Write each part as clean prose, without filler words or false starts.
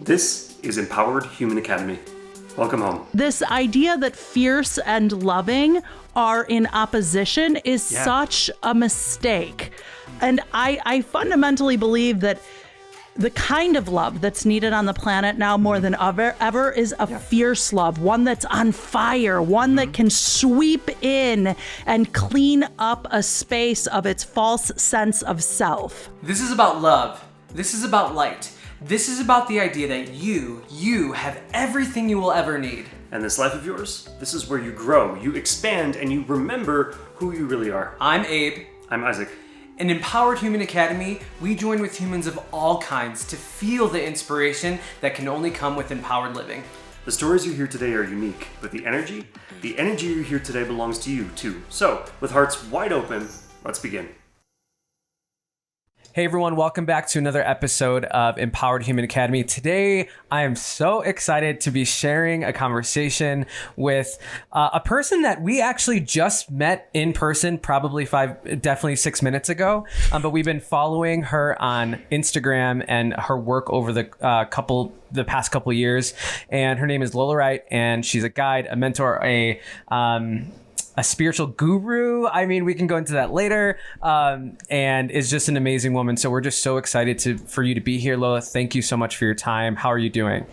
This is Empowered Human Academy. Welcome home. This idea that fierce and loving are in opposition is such a mistake. And I fundamentally believe that the kind of love that's needed on the planet now more than ever is a fierce love, one that's on fire, one that can sweep in and clean up a space of its false sense of self. This is about love. This is about light. This is about the idea that you have everything you will ever need. And this life of yours, this is where you grow, you expand, and you remember who you really are. I'm Abe. I'm Isaac. In Empowered Human Academy, we join with humans of all kinds to feel the inspiration that can only come with empowered living. The stories you hear today are unique, but the energy you hear today belongs to you too. So, with hearts wide open, let's begin. Hey everyone, welcome back to another episode of Empowered Human Academy. Today, I am so excited to be sharing a conversation with a person that we actually just met in person probably definitely 6 minutes ago. But we've been following her on Instagram and her work over the past couple years. And her name is Lola Wright, and she's a guide, a mentor, a spiritual guru. I mean, we can go into that later, and is just an amazing woman. So we're just so excited for you to be here, Lola. Thank you so much for your time. How are you doing?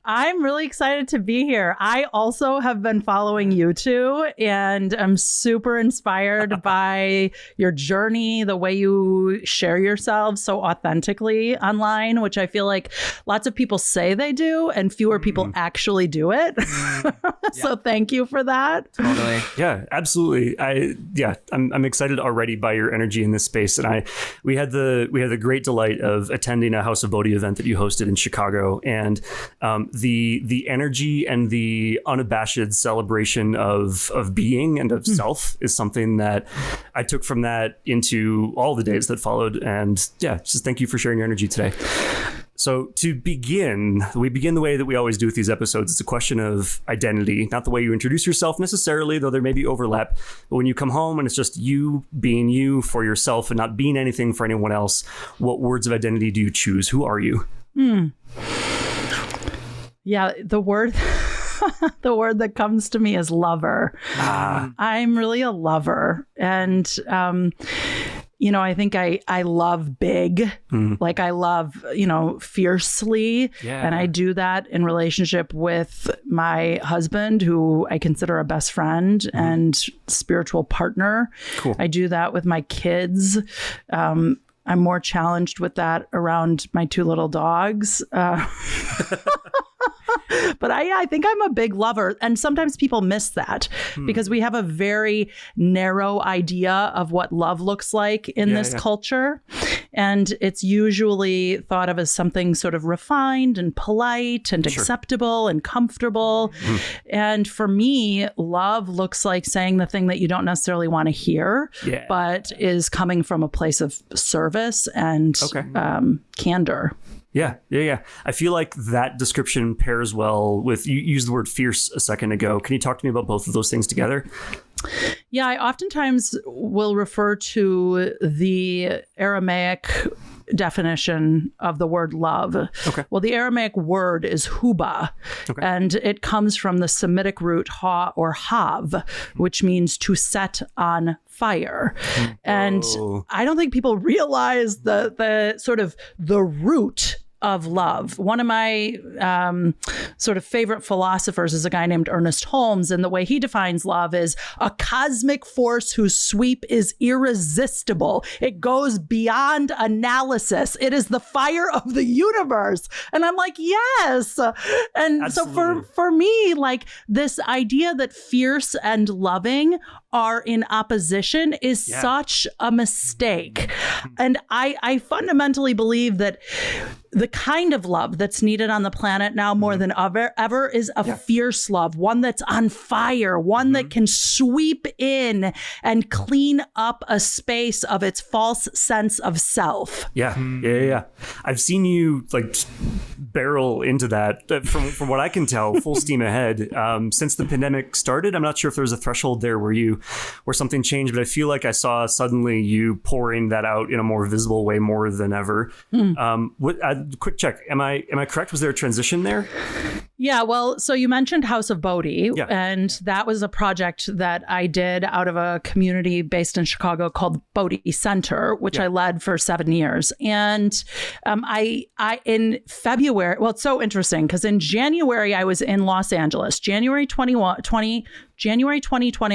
I'm really excited to be here. I also have been following you two, and I'm super inspired by your journey, the way you share yourselves so authentically online, which I feel like lots of people say they do and fewer people actually do it. So thank you for that. Totally. Yeah, absolutely. I'm excited already by your energy in this space. And we had the great delight of attending a House of Bodhi event that you hosted in Chicago, and the energy and the unabashed celebration of being and of self is something that I took from that into all the days that followed. And just thank you for sharing your energy today. So to begin, we begin the way that we always do with these episodes. It's a question of identity, not the way you introduce yourself necessarily, though there may be overlap. But when you come home and it's just you being you for yourself and not being anything for anyone else, what words of identity do you choose? Who are you? Yeah, the word that comes to me is lover. I'm really a lover. And, I think I love big, like I love, fiercely. Yeah. And I do that in relationship with my husband, who I consider a best friend and spiritual partner. Cool. I do that with my kids. I'm more challenged with that around my two little dogs. But I think I'm a big lover. And sometimes people miss that because we have a very narrow idea of what love looks like in this culture. And it's usually thought of as something sort of refined and polite and acceptable and comfortable. And for me, love looks like saying the thing that you don't necessarily want to hear, but is coming from a place of service and candor. Yeah. I feel like that description pairs well with, you used the word fierce a second ago. Can you talk to me about both of those things together? Yeah, I oftentimes will refer to the Aramaic definition of the word love. Okay. Well, the Aramaic word is huba, and it comes from the Semitic root ha or hav, which means to set on fire. And I don't think people realize the sort of the root of love. One of my sort of favorite philosophers is a guy named Ernest Holmes, and the way he defines love is a cosmic force whose sweep is irresistible. It goes beyond analysis. It is the fire of the universe. And I'm like, yes. And Absolutely. So for me, like this idea that fierce and loving are in opposition is such a mistake. And I fundamentally believe that the kind of love that's needed on the planet now more than ever is a fierce love, one that's on fire, one that can sweep in and clean up a space of its false sense of self. Yeah. I've seen you like barrel into that from what I can tell, full steam ahead. Since the pandemic started, I'm not sure if there was a threshold there where something changed, but I feel like I saw suddenly you pouring that out in a more visible way more than ever. I'd quick check. Am I correct? Was there a transition there? Yeah, well, so you mentioned House of Bodhi, Yeah. and that was a project that I did out of a community based in Chicago called Bodhi Center, which I led for 7 years. And I in February, well, it's so interesting because in January I was in Los Angeles. January 2020,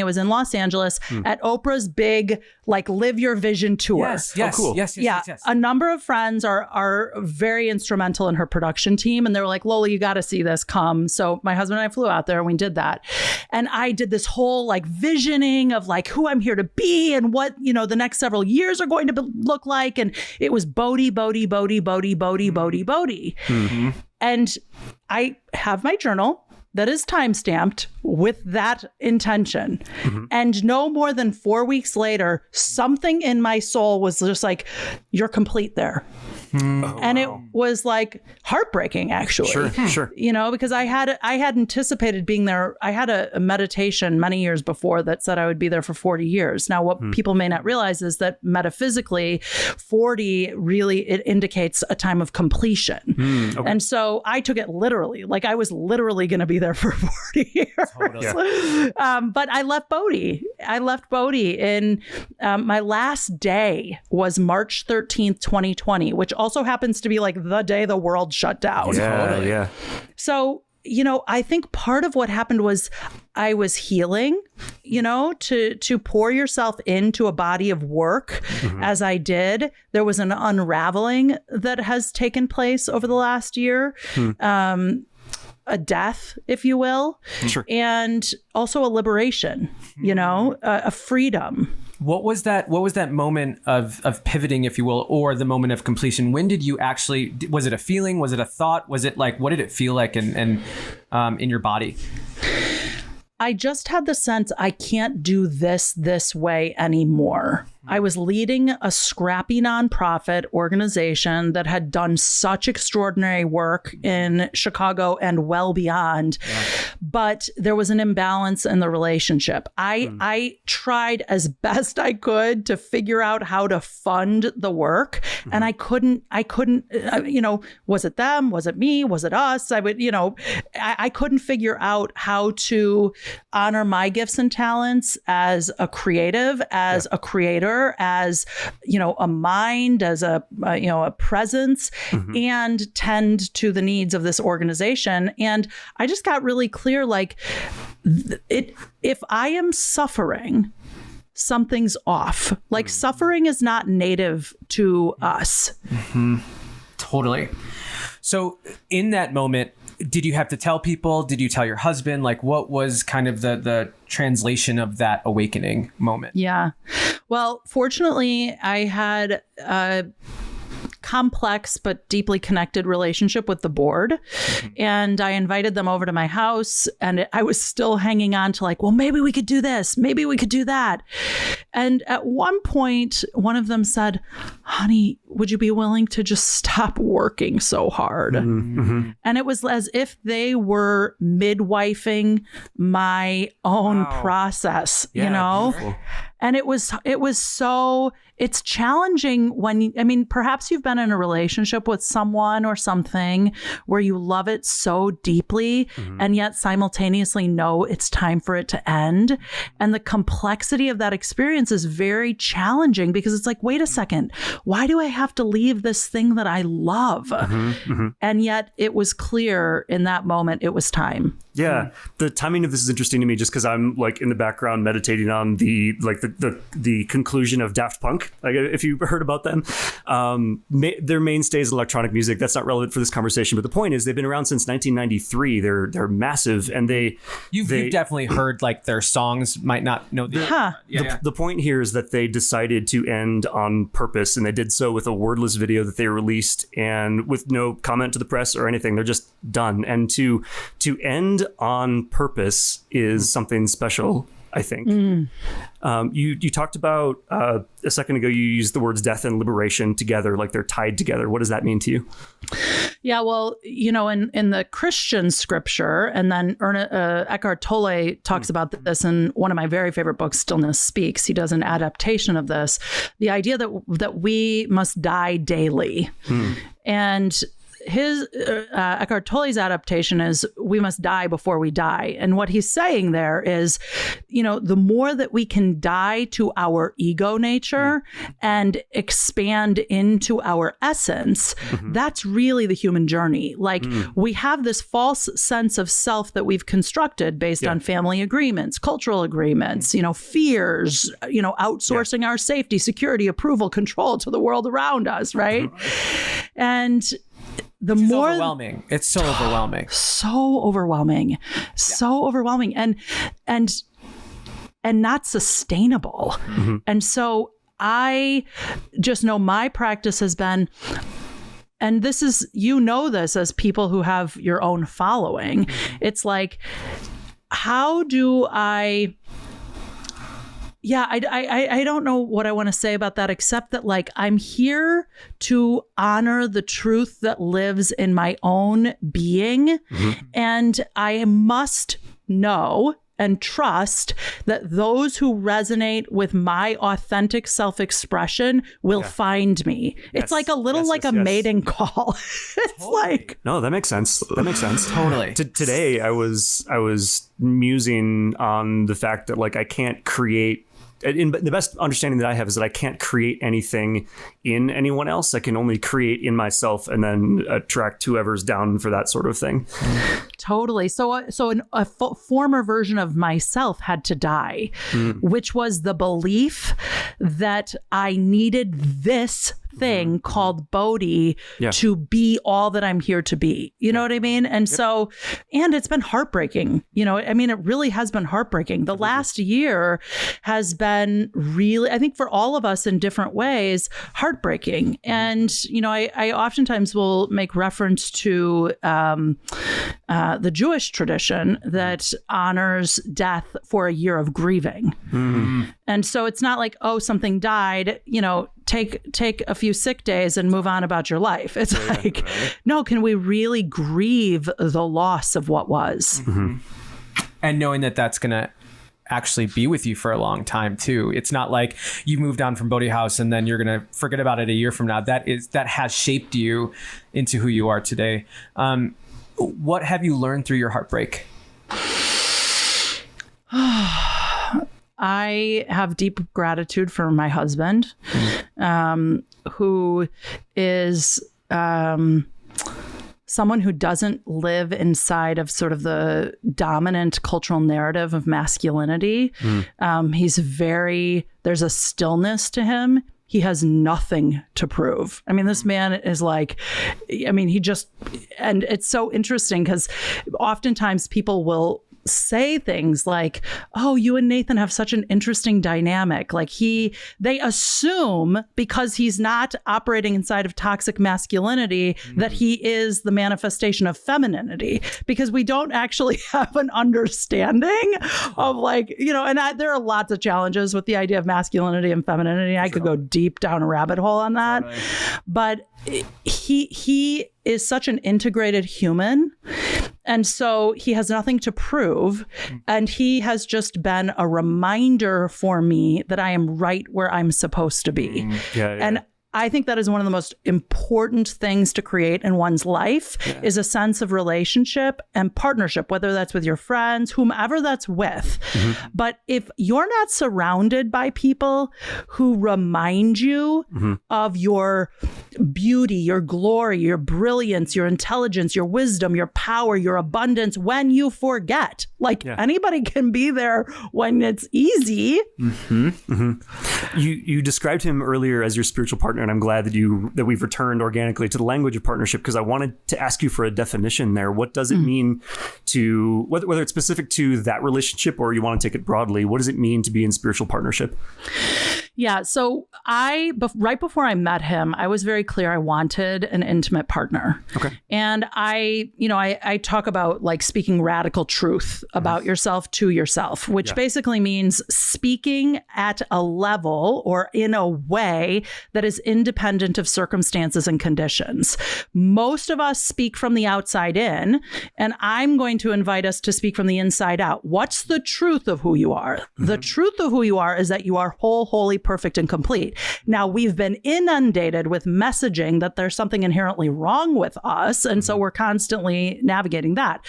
I was in Los Angeles at Oprah's big like Live Your Vision tour. Yes, cool. yes. A number of friends are very instrumental in her production team. And they were like, Lola, you got to see this, come. So my husband and I flew out there and we did that. And I did this whole like visioning of like who I'm here to be and what, the next several years are going to look like. And it was Bodhi. And I have my journal that is time-stamped with that intention. And no more than 4 weeks later, something in my soul was just like, you're complete there. And it was like heartbreaking, actually. Sure. Because I had anticipated being there. I had a meditation many years before that said I would be there for 40 years. Now, what people may not realize is that metaphysically, 40 really, it indicates a time of completion. Okay. And so I took it literally, like I was literally going to be there for 40 years. Totally. But I left Bodhi. In my last day was March 13th, 2020, which also happens to be like the day the world shut down. Yeah. So, I think part of what happened was I was healing, to pour yourself into a body of work as I did. There was an unraveling that has taken place over the last year. A death, if you will, and also a liberation, a freedom. What was that moment of pivoting, if you will, or the moment of completion? When did you actually, was it a feeling? Was it a thought? Was it like, what did it feel like in your body? I just had the sense I can't do this way anymore. I was leading a scrappy nonprofit organization that had done such extraordinary work in Chicago and well beyond, but there was an imbalance in the relationship. I tried as best I could to figure out how to fund the work, and I couldn't, was it them? Was it me? Was it us? I couldn't figure out how to honor my gifts and talents as a creative, as a creator, as a mind, as a presence, and tend to the needs of this organization. And I just got really clear, like, if I am suffering, something's off. Like, suffering is not native to us. Totally. So in that moment, did you have to tell people? Did you tell your husband? Like, what was kind of the translation of that awakening moment? Yeah. Well, fortunately, I had a complex but deeply connected relationship with the board. And I invited them over to my house, and I was still hanging on to like, well, maybe we could do this. Maybe we could do that. And at one point, one of them said, honey, would you be willing to just stop working so hard? And it was as if they were midwifing my own process, Beautiful. And it was so, it's challenging when, perhaps you've been in a relationship with someone or something where you love it so deeply and yet simultaneously know it's time for it to end. And the complexity of that experience is very challenging because it's like, wait a second, why do I have to leave this thing that I love? And yet it was clear in that moment, it was time. Yeah. The timing of this is interesting to me just because I'm like in the background meditating on the conclusion of Daft Punk. Like, if you heard about them, their mainstay is electronic music. That's not relevant for this conversation. But the point is they've been around since 1993. They're massive, and you've definitely heard like their songs, might not know the point here is that they decided to end on purpose, and they did so with a wordless video that they released and with no comment to the press or anything. They're just done. And to end on purpose is something special, I think. You talked about a second ago, you used the words death and liberation together, like they're tied together. What does that mean to you? Yeah, well, in the Christian scripture, and then Eckhart Tolle talks about this in one of my very favorite books, Stillness Speaks. He does an adaptation of this. The idea that we must die daily. And Eckhart Tolle's adaptation is we must die before we die. And what he's saying there is, the more that we can die to our ego nature and expand into our essence, that's really the human journey. Like we have this false sense of self that we've constructed based on family agreements, cultural agreements, fears, outsourcing our safety, security, approval, control to the world around us, right? And the more overwhelming. It's so overwhelming. So overwhelming. So overwhelming. And not sustainable. And so I just know my practice has been, and this is, this as people who have your own following. It's like, how do I don't know what I want to say about that, except that like I'm here to honor the truth that lives in my own being. And I must know and trust that those who resonate with my authentic self-expression will find me. It's like a little a mating call. It's like, no, that makes sense. Totally. Today I was musing on the fact that like I can't create. The best understanding that I have is that I can't create anything in anyone else. I can only create in myself and then attract whoever's down for that sort of thing. Totally. So a former version of myself had to die, which was the belief that I needed this thing called Bodhi to be all that I'm here to be. You know what I mean? And so, and it's been heartbreaking. It really has been heartbreaking. The last year has been really, I think for all of us in different ways, heartbreaking. And, I oftentimes will make reference to the Jewish tradition that honors death for a year of grieving. And so it's not like, oh, something died, take a few sick days and move on about your life. It's no, can we really grieve the loss of what was? And knowing that that's going to actually be with you for a long time too. It's not like you moved on from Bodhi House and then you're going to forget about it a year from now. That has shaped you into who you are today. What have you learned through your heartbreak? I have deep gratitude for my husband, who is someone who doesn't live inside of sort of the dominant cultural narrative of masculinity. There's a stillness to him. He has nothing to prove. I mean, this man is like, and it's so interesting because oftentimes people will say things like, oh, you and Nathan have such an interesting dynamic. Like they assume because he's not operating inside of toxic masculinity that he is the manifestation of femininity, because we don't actually have an understanding of there are lots of challenges with the idea of masculinity and femininity. I could go deep down a rabbit hole on that, but he is such an integrated human. And so he has nothing to prove. And he has just been a reminder for me that I am right where I'm supposed to be. And I think that is one of the most important things to create in one's life is a sense of relationship and partnership, whether that's with your friends, whomever that's with. But if you're not surrounded by people who remind you of your beauty, your glory, your brilliance, your intelligence, your wisdom, your power, your abundance, when you forget, anybody can be there when it's easy. You described him earlier as your spiritual partner, and I'm glad that we've returned organically to the language of partnership, because I wanted to ask you for a definition there. What does it mean to, whether it's specific to that relationship or you want to take it broadly, what does it mean to be in spiritual partnership? Yeah. So right before I met him, I was very clear I wanted an intimate partner. Okay. And I talk about speaking radical truth about yourself to yourself, which basically means speaking at a level or in a way that is independent of circumstances and conditions. Most of us speak from the outside in, and I'm going to invite us to speak from the inside out. What's the truth of who you are? The truth of who you are is that you are whole, holy, perfect and complete. Now, we've been inundated with messaging that there's something inherently wrong with us. And so we're constantly navigating that.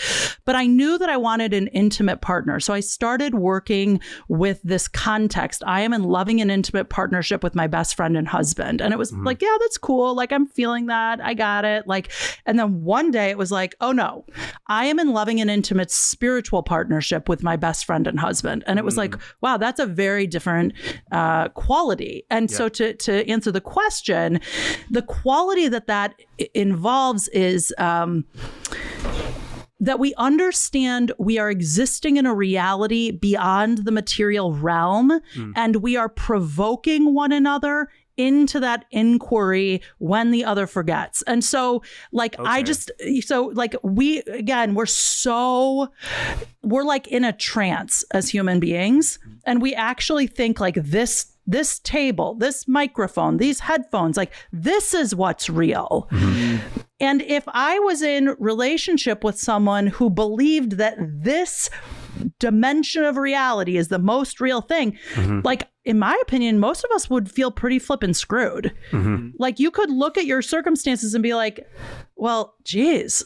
But I knew that I wanted an intimate partner. So I started working with this context. I am in loving and intimate partnership with my best friend and husband. And it was like, yeah, that's cool. Like, I'm feeling that. I got it. Like, and then one day it was like, oh no, I am in loving and intimate spiritual partnership with my best friend and husband. And it was like, wow, that's a very different quality. And so to answer the question, the quality that involves is that we understand we are existing in a reality beyond the material realm, and we are provoking one another into that inquiry when the other forgets. And so like, we're like in a trance as human beings. And we actually think like this table, this microphone, these headphones, like this is what's real. And if I was in relationship with someone who believed that this dimension of reality is the most real thing, like, in my opinion, most of us would feel pretty flippin' screwed. Like, you could look at your circumstances and be like, well, geez,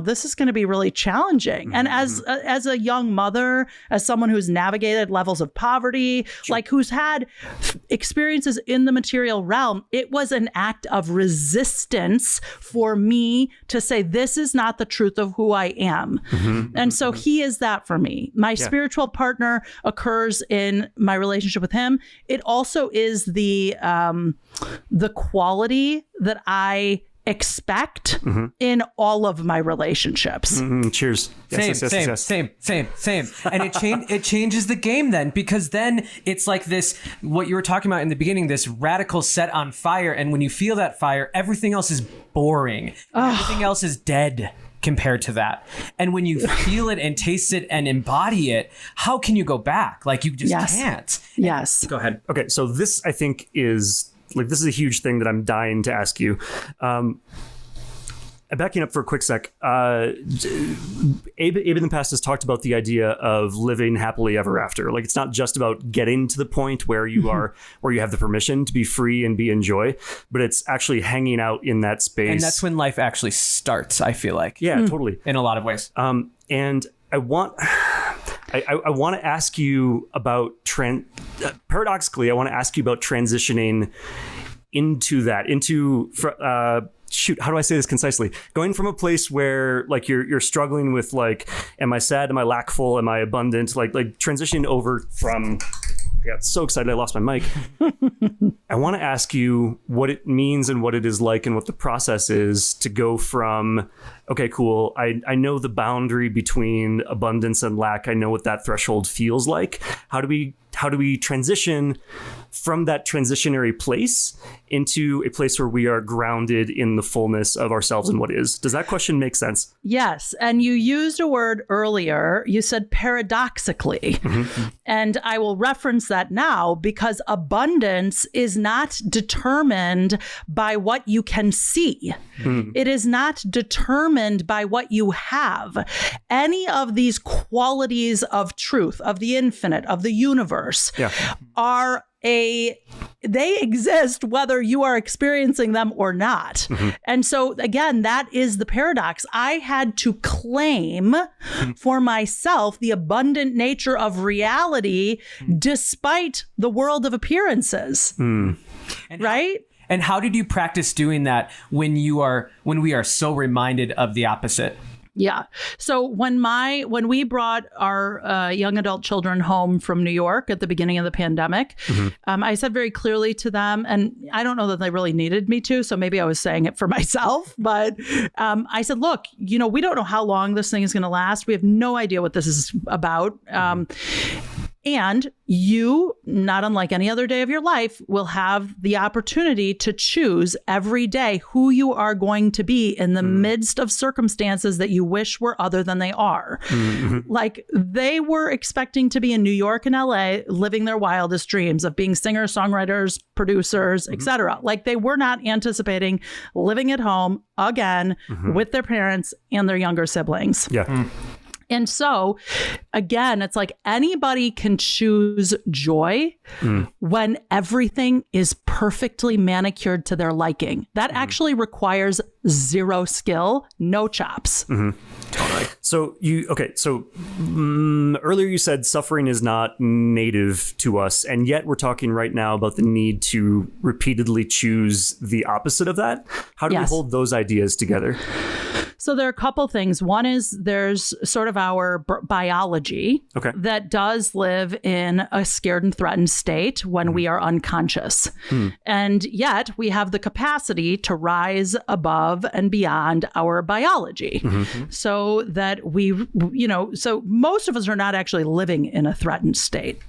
this is going to be really challenging. And as a young mother, as someone who's navigated levels of poverty, like who's had experiences in the material realm, it was an act of resistance for me to say, this is not the truth of who I am. And so he is that for me. My spiritual partner occurs in my relationship with him. It also is the quality that I expect in all of my relationships. Cheers. Same. And it changes the game then, because then it's like this, what you were talking about in the beginning, this radical set on fire. And when you feel that fire, everything else is boring. Everything else is dead compared to that. And when you feel it and taste it and embody it, how can you go back? Like, you just can't. Yes. Go ahead. Okay. So this, I think, is like, this is a huge thing that I'm dying to ask you. Backing up for a quick sec, Abe in the past has talked about the idea of living happily ever after. Like, it's not just about getting to the point where you are, where you have the permission to be free and be in joy, but it's actually hanging out in that space. And that's when life actually starts, I feel like. Yeah, totally. In a lot of ways. And I want to ask you about paradoxically, I want to ask you about transitioning into that, how do I say this concisely? Going from a place where like you're struggling with like, am I sad? Am I lackful? Am I abundant? Like transitioning over from, I got so excited I lost my mic. I want to ask you what it means and what it is like and what the process is to go from, okay, cool, I know the boundary between abundance and lack. I know what that threshold feels like. How do we transition from that transitionary place into a place where we are grounded in the fullness of ourselves and what is? Does that question make sense? Yes. And you used a word earlier. You said paradoxically. And I will reference that now, because abundance is not determined by what you can see. It is not determined by what you have. Any of these qualities of truth, of the infinite, of the universe, they exist whether you are experiencing them or not. And so again, that is the paradox. I had to claim for myself the abundant nature of reality despite the world of appearances. Right? And how did you practice doing that when we are so reminded of the opposite? Yeah. So when we brought our young adult children home from New York at the beginning of the pandemic, I said very clearly to them, and I don't know that they really needed me to, so maybe I was saying it for myself, but I said, look, we don't know how long this thing is going to last. We have no idea what this is about. And you, not unlike any other day of your life, will have the opportunity to choose every day who you are going to be in the midst of circumstances that you wish were other than they are. Like, they were expecting to be in New York and LA, living their wildest dreams of being singers, songwriters, producers, etc. Like, they were not anticipating living at home again with their parents and their younger siblings. And so, again, it's like anybody can choose joy when everything is perfectly manicured to their liking. That actually requires zero skill, no chops. So earlier you said suffering is not native to us, and yet we're talking right now about the need to repeatedly choose the opposite of that. How do we hold those ideas together? So there are a couple things. One is there's sort of our biology that does live in a scared and threatened state when we are unconscious. And yet we have the capacity to rise above and beyond our biology so that so most of us are not actually living in a threatened state.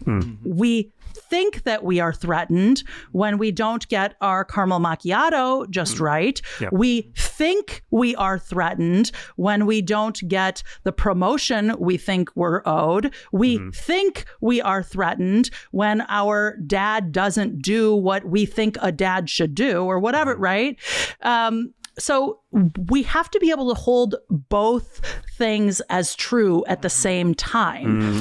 We think that we are threatened when we don't get our caramel macchiato just right. We think we are threatened when we don't get the promotion we think we're owed. We think we are threatened when our dad doesn't do what we think a dad should do or whatever, right? So we have to be able to hold both things as true at the same time.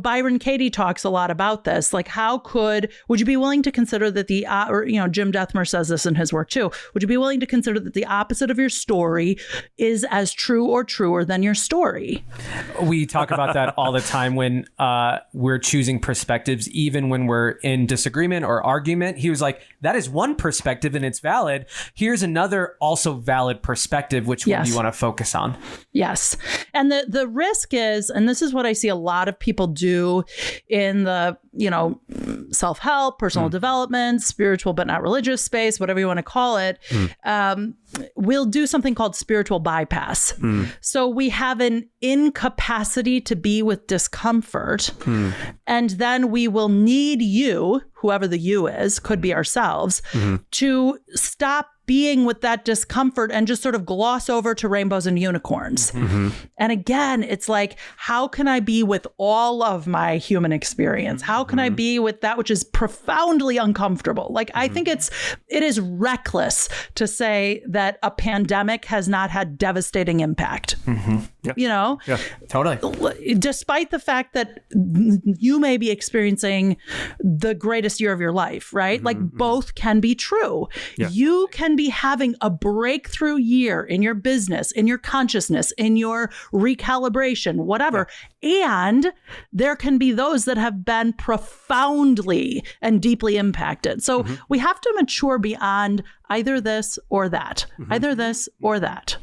Byron Katie talks a lot about this. Like, would you be willing to consider that Jim Dethmer says this in his work too. Would you be willing to consider that the opposite of your story is as true or truer than your story? We talk about that all the time when we're choosing perspectives, even when we're in disagreement or argument. He was like, that is one perspective and it's valid. Here's another also valid perspective. Which one do you want to focus on? Yes. And the risk is, and this is what I see a lot of people do in the, self-help, personal development, spiritual but not religious space, whatever you want to call it, we'll do something called spiritual bypass. So we have an incapacity to be with discomfort, and then we will need you, whoever the you is, could be ourselves, to stop being with that discomfort and just sort of gloss over to rainbows and unicorns. And again, it's like, how can I be with all of my human experience? How can I be with that which is profoundly uncomfortable? Like, I think it is reckless to say that a pandemic has not had devastating impact. Totally. Despite the fact that you may be experiencing the greatest year of your life, right? Like, both can be true. You can be having a breakthrough year in your business, in your consciousness, in your recalibration, whatever. And there can be those that have been profoundly and deeply impacted. So we have to mature beyond either this or that, either this or that.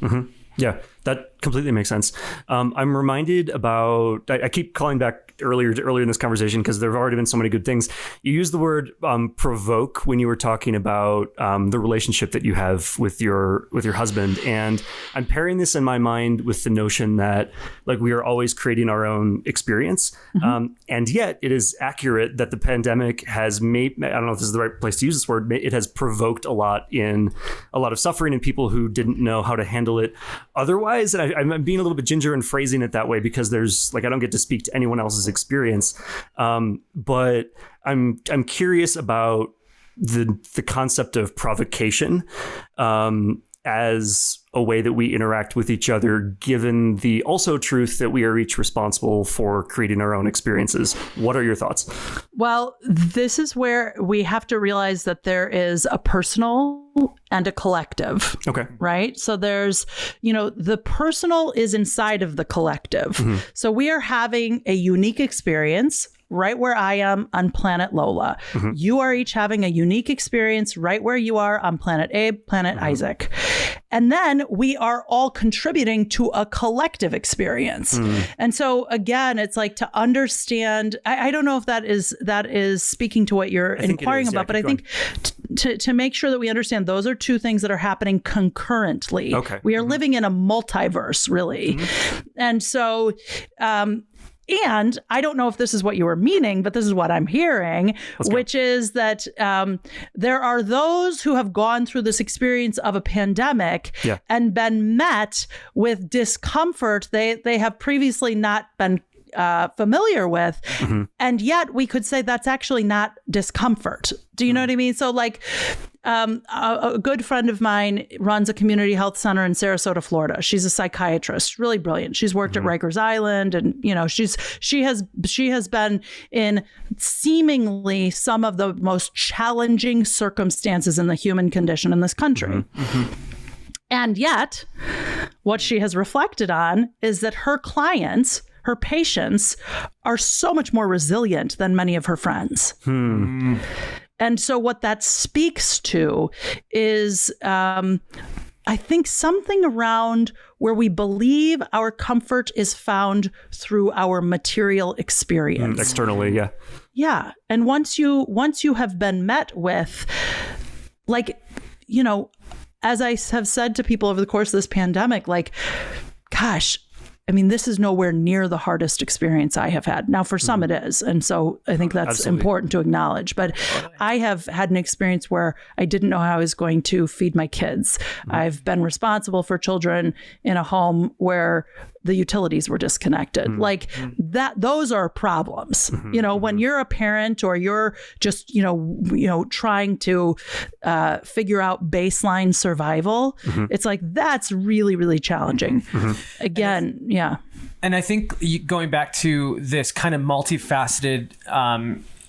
Yeah, that completely makes sense. I'm reminded about, I keep calling back earlier in this conversation because there have already been so many good things. You used the word provoke when you were talking about the relationship that you have with your husband. And I'm pairing this in my mind with the notion that, like, we are always creating our own experience. And yet it is accurate that the pandemic has made, I don't know if this is the right place to use this word, it has provoked a lot of suffering in people who didn't know how to handle it otherwise. And I'm being a little bit ginger and phrasing it that way because there's, like, I don't get to speak to anyone else's experience. But I'm curious about the concept of provocation as a way that we interact with each other, given the also truth that we are each responsible for creating our own experiences. What are your thoughts? Well, this is where we have to realize that there is a personal and a collective. Okay. Right? So there's, the personal is inside of the collective. So we are having a unique experience right where I am on planet Lola. You are each having a unique experience right where you are on planet Abe, planet Isaac. And then we are all contributing to a collective experience. And so again, it's like to understand, I don't know if that is speaking to what you're inquiring about, but I think to make sure that we understand those are two things that are happening concurrently. Okay. We are living in a multiverse, really. And so, and I don't know if this is what you were meaning, but this is what I'm hearing, which is that there are those who have gone through this experience of a pandemic and been met with discomfort they have previously not been familiar with. And yet we could say that's actually not discomfort. Do you know what I mean? So, like, A good friend of mine runs a community health center in Sarasota, Florida. She's a psychiatrist, really brilliant. She's worked at Rikers Island, and she has been in seemingly some of the most challenging circumstances in the human condition in this country. And yet, what she has reflected on is that her clients, her patients, are so much more resilient than many of her friends. And so what that speaks to is, I think, something around where we believe our comfort is found through our material experience. Externally, yeah. Yeah. And once you have been met with, like, as I have said to people over the course of this pandemic, like, gosh, I mean, this is nowhere near the hardest experience I have had. Now, for some it is. And so I think that's important to acknowledge. But I have had an experience where I didn't know how I was going to feed my kids. I've been responsible for children in a home where the utilities were disconnected. Like that, those are problems. When you're a parent or you're just, trying to figure out baseline survival, it's like, that's really, really challenging. Again, yeah. And I think going back to this kind of multifaceted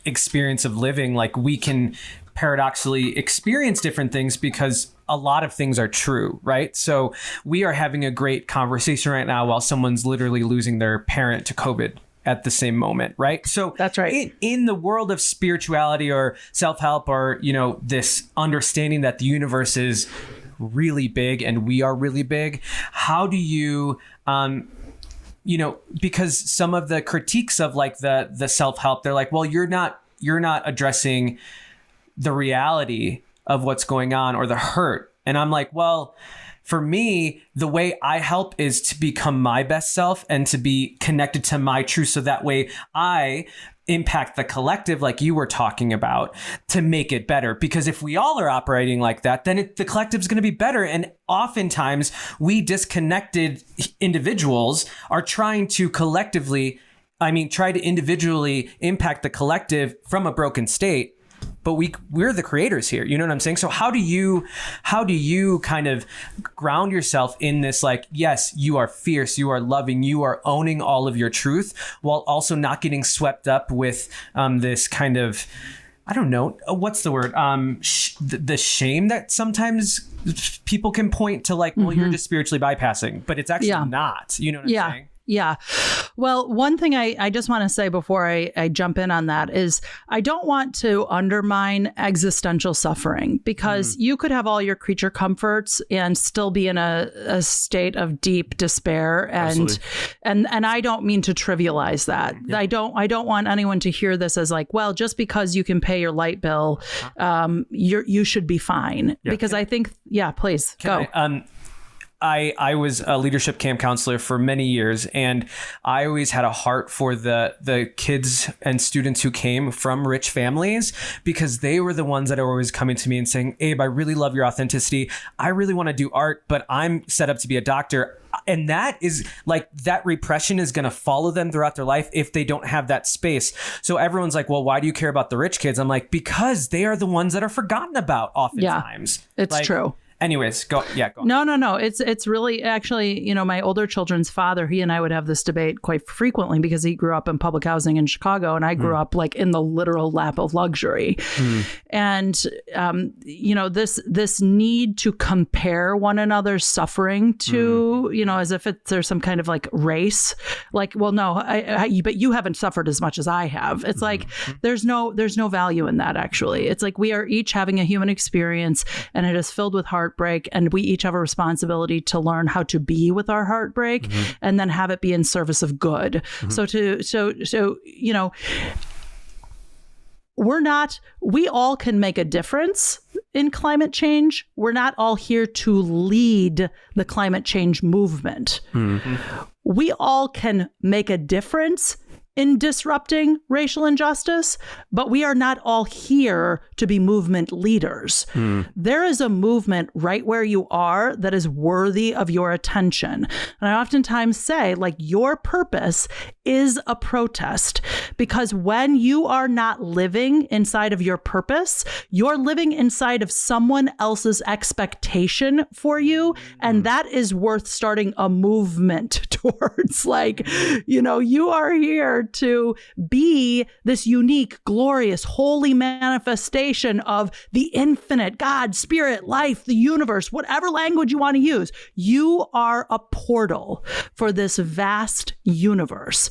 experience of living, like we can paradoxically experience different things because a lot of things are true, right? So we are having a great conversation right now while someone's literally losing their parent to COVID at the same moment, right? So that's right. In the world of spirituality or self-help or, this understanding that the universe is really big and we are really big, how do you, because some of the critiques of like the self-help, they're like, well, you're not addressing the reality of what's going on or the hurt. And I'm like, well, for me, the way I help is to become my best self and to be connected to my truth. So that way I impact the collective, like you were talking about, to make it better. Because if we all are operating like that, then the collective is going to be better. And oftentimes we disconnected individuals are trying to try to individually impact the collective from a broken state. But we're the creators here. You know what I'm saying? So how do you kind of ground yourself in this, like, yes, you are fierce, you are loving, you are owning all of your truth, while also not getting swept up with this kind of, I don't know, what's the word? The shame that sometimes people can point to, like, well, you're just spiritually bypassing, but it's actually not. You know what I'm saying? Yeah. Well, one thing I just want to say before I jump in on that is I don't want to undermine existential suffering, because you could have all your creature comforts and still be in a state of deep despair. And I don't mean to trivialize that. Yeah. I don't want anyone to hear this as like, well, just because you can pay your light bill, you should be fine. Yeah. Because I think, please go. I was a leadership camp counselor for many years, and I always had a heart for the kids and students who came from rich families, because they were the ones that are always coming to me and saying, Abe, I really love your authenticity. I really want to do art, but I'm set up to be a doctor. And that is like, that repression is going to follow them throughout their life if they don't have that space. So everyone's like, well, why do you care about the rich kids? I'm like, because they are the ones that are forgotten about oftentimes. Yeah, it's true. Anyways, go. No. It's really, actually, my older children's father, he and I would have this debate quite frequently, because he grew up in public housing in Chicago, and I grew up like in the literal lap of luxury. And, this need to compare one another's suffering to, as if there's some kind of like race, like, well, no, but you haven't suffered as much as I have. It's like, there's no value in that, actually. It's like, we are each having a human experience, and it is filled with heartbreak, and we each have a responsibility to learn how to be with our heartbreak, and then have it be in service of good. So we all can make a difference in climate change. We're not all here to lead the climate change movement. We all can make a difference in disrupting racial injustice, but we are not all here to be movement leaders. There is a movement right where you are that is worthy of your attention. And I oftentimes say, like, your purpose is a protest, because when you are not living inside of your purpose, you're living inside of someone else's expectation for you. And that is worth starting a movement towards. Like, you know, you are here to be this unique, glorious, holy manifestation of the infinite God, spirit, life, the universe, whatever language you want to use. You are a portal for this vast universe.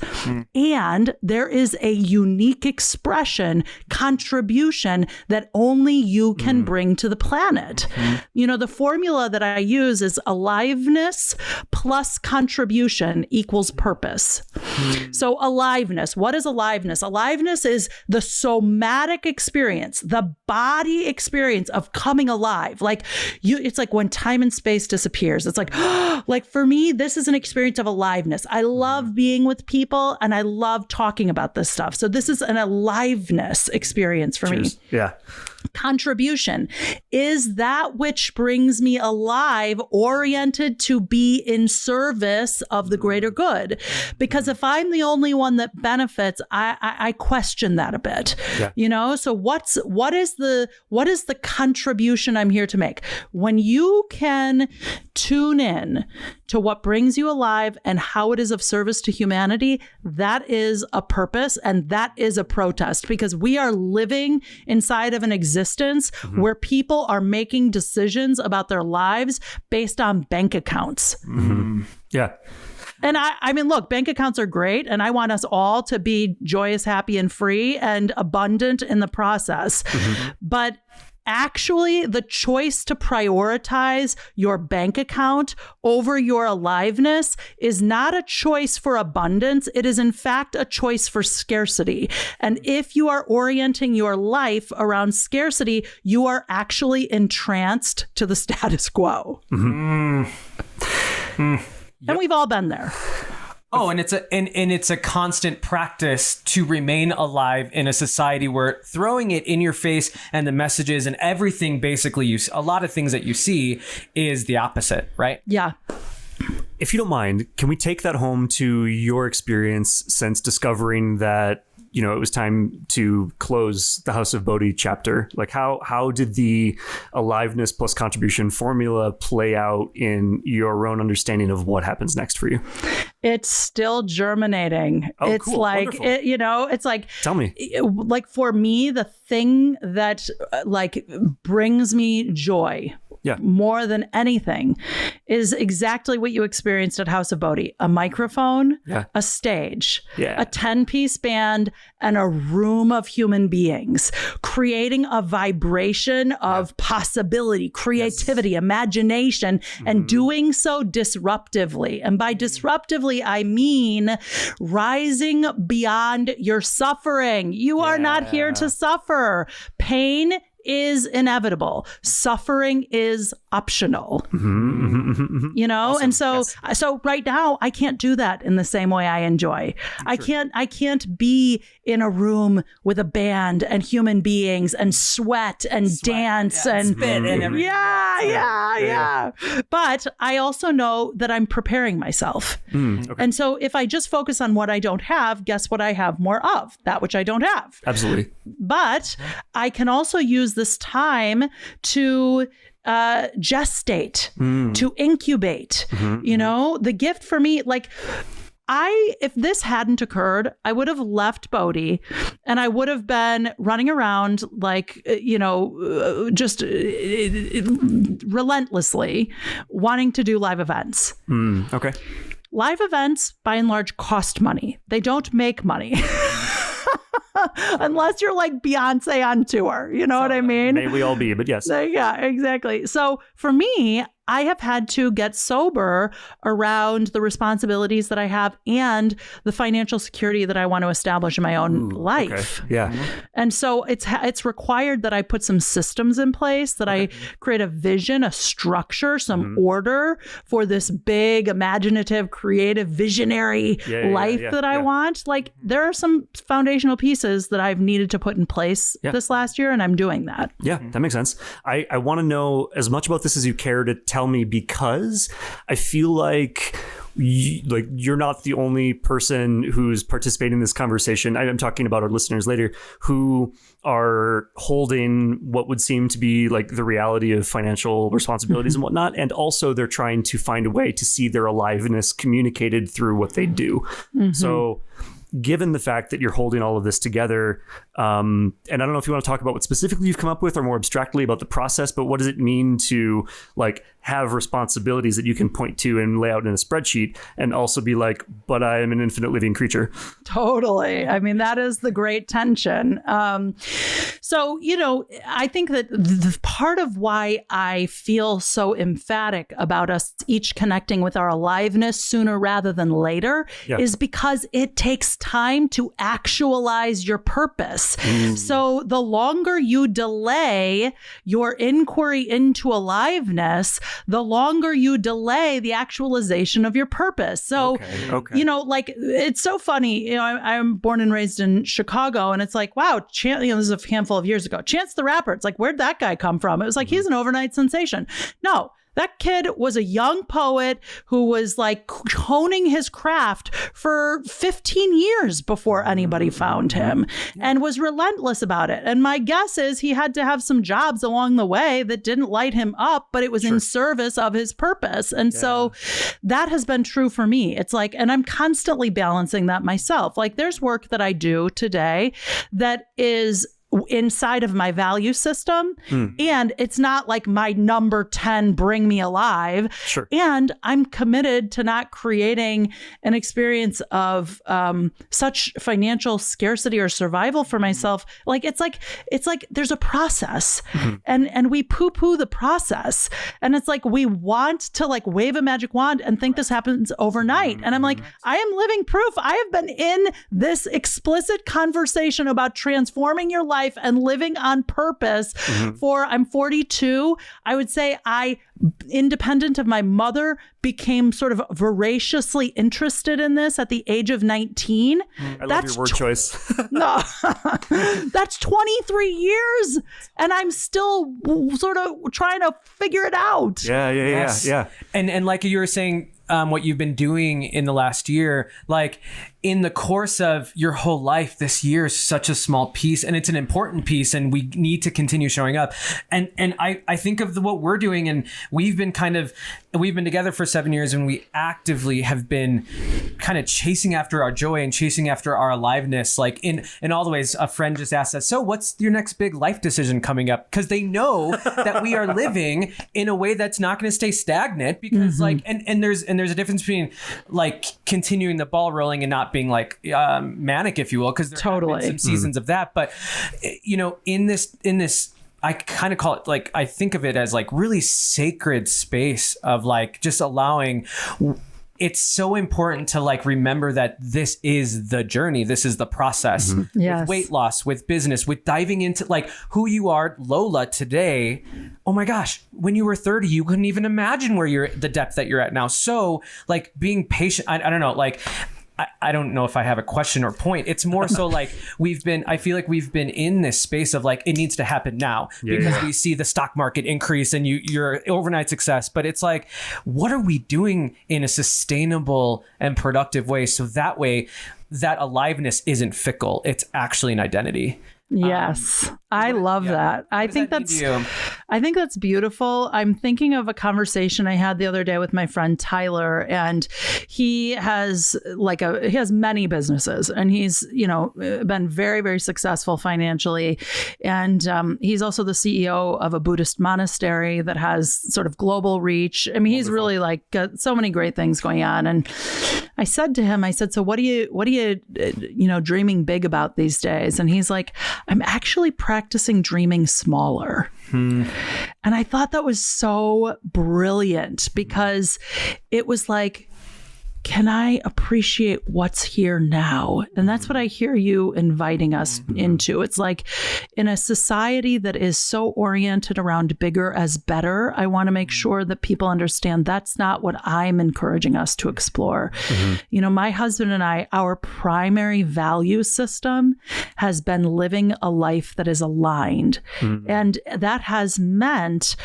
And there is a unique expression, contribution that only you can bring to the planet. You know, the formula that I use is aliveness plus contribution equals purpose. So aliveness, what is aliveness? Aliveness is the somatic experience, the body experience of coming alive. Like it's like when time and space disappears. It's like, like for me, this is an experience of aliveness. I love being with people and I love talking about this stuff. So this is an aliveness experience for me. Yeah. Contribution is that which brings me alive, oriented to be in service of the greater good. Because if I'm the only one that benefits, I question that a bit. Yeah. You know, so what is the contribution I'm here to make? When you can tune in to what brings you alive and how it is of service to humanity, that is a purpose and that is a protest, because we are living inside of an existence where people are making decisions about their lives based on bank accounts. Yeah. And I mean, look, bank accounts are great, and I want us all to be joyous, happy, and free and abundant in the process. But actually, the choice to prioritize your bank account over your aliveness is not a choice for abundance. It is, in fact, a choice for scarcity. And if you are orienting your life around scarcity, you are actually entranced to the status quo. And we've all been there. Oh, and it's a constant practice to remain alive in a society where throwing it in your face and the messages and everything, basically, a lot of things that you see is the opposite, right? Yeah. If you don't mind, can we take that home to your experience since discovering that, you know, it was time to close the House of Bodhi chapter? Like how did the aliveness plus contribution formula play out in your own understanding of what happens next for you? It's still germinating. Oh, it's cool. like, Wonderful. you know, it's like, tell me, like for me, the thing that like brings me joy more than anything is exactly what you experienced at House of Bodhi: a microphone, a stage, a 10-piece band, and a room of human beings, creating a vibration of possibility, creativity, imagination, and doing so disruptively. And by disruptively, I mean rising beyond your suffering. You are not here to suffer. Pain is inevitable. Suffering is optional. You know, awesome. And so right now I can't do that in the same way I enjoy. I can't be in a room with a band and human beings and sweat and dance and spit and everything. Yeah. But I also know that I'm preparing myself. And so if I just focus on what I don't have, guess what I have more of? That which I don't have. Absolutely. But I can also use this time to gestate, to incubate. You know, the gift for me, like, if this hadn't occurred, I would have left Bodhi and I would have been running around like, you know, just relentlessly wanting to do live events. Okay. Live events, by and large, cost money. They don't make money. Unless you're like Beyonce on tour. You know what I mean? May we all be, but yes. Yeah, exactly. So for me, I have had to get sober around the responsibilities that I have and the financial security that I want to establish in my own life. Okay. Yeah. And so it's required that I put some systems in place, that I create a vision, a structure, some order for this big, imaginative, creative, visionary life that I want. Like, there are some foundational pieces that I've needed to put in place this last year, and I'm doing that. Yeah, that makes sense. I want to know as much about this as you care to tell me, because I feel like you're not the only person who's participating in this conversation. I'm talking about our listeners later who are holding what would seem to be like the reality of financial responsibilities and whatnot. And also they're trying to find a way to see their aliveness communicated through what they do. So given the fact that you're holding all of this together, and I don't know if you want to talk about what specifically you've come up with or more abstractly about the process, but what does it mean to like have responsibilities that you can point to and lay out in a spreadsheet and also be like, but I am an infinite living creature? Totally. I mean, that is the great tension. So, I think that the part of why I feel so emphatic about us each connecting with our aliveness sooner rather than later is because it takes time to actualize your purpose. So the longer you delay your inquiry into aliveness, the longer you delay the actualization of your purpose. So, like, it's so funny. I'm born and raised in Chicago, and it's like, wow, this is a handful of years ago. Chance the Rapper. It's like, where'd that guy come from? It was like, he's an overnight sensation. No. That kid was a young poet who was like honing his craft for 15 years before anybody found him and was relentless about it. And my guess is he had to have some jobs along the way that didn't light him up, but it was in service of his purpose. And so that has been true for me. It's like, and I'm constantly balancing that myself. Like, there's work that I do today that is inside of my value system. And it's not like my number 10 bring me alive. And I'm committed to not creating an experience of such financial scarcity or survival for myself. Like, it's like there's a process and we poo-poo the process. And it's like, we want to like wave a magic wand and think this happens overnight. And I'm like, I am living proof. I have been in this explicit conversation about transforming your life and living on purpose I'm 42. I would say I, independent of my mother, became sort of voraciously interested in this at the age of 19. I love your word choice. No, that's 23 years. And I'm still sort of trying to figure it out. Yeah. And like you were saying, what you've been doing in the last year, like in the course of your whole life, this year is such a small piece, and it's an important piece, and we need to continue showing up. And I think of what we're doing, and we've been together for 7 years, and we actively have been kind of chasing after our joy and chasing after our aliveness. Like in all the ways, a friend just asked us, so what's your next big life decision coming up? Because they know that we are living in a way that's not going to stay stagnant, because like, and there's a difference between like continuing the ball rolling and not being like manic, if you will, because there have been some seasons of that. But in this I kind of call it, like, I think of it as like really sacred space of like just allowing. It's so important to like remember that this is the journey. This is the process. With weight loss, with business, with diving into like who you are, Lola, today. Oh my gosh, when you were 30, you couldn't even imagine the depth that you're at now. So like being patient, I don't know, like I don't know if I have a question or point. It's more so like I feel like we've been in this space of like, it needs to happen now because we see the stock market increase and you're overnight success. But it's like, what are we doing in a sustainable and productive way? So that way that aliveness isn't fickle. It's actually an identity. Yes. I love that. I think that's beautiful. I'm thinking of a conversation I had the other day with my friend Tyler, and he has many businesses, and he's, been very, very successful financially. And he's also the CEO of a Buddhist monastery that has sort of global reach. I mean, he's really like got so many great things going on. And I said to him, so what are you dreaming big about these days? And he's like, I'm actually practicing dreaming smaller. And I thought that was so brilliant because it was like, can I appreciate what's here now? And that's what I hear you inviting us into. It's like in a society that is so oriented around bigger as better, I want to make sure that people understand that's not what I'm encouraging us to explore. You know, my husband and I, our primary value system has been living a life that is aligned. And that has meant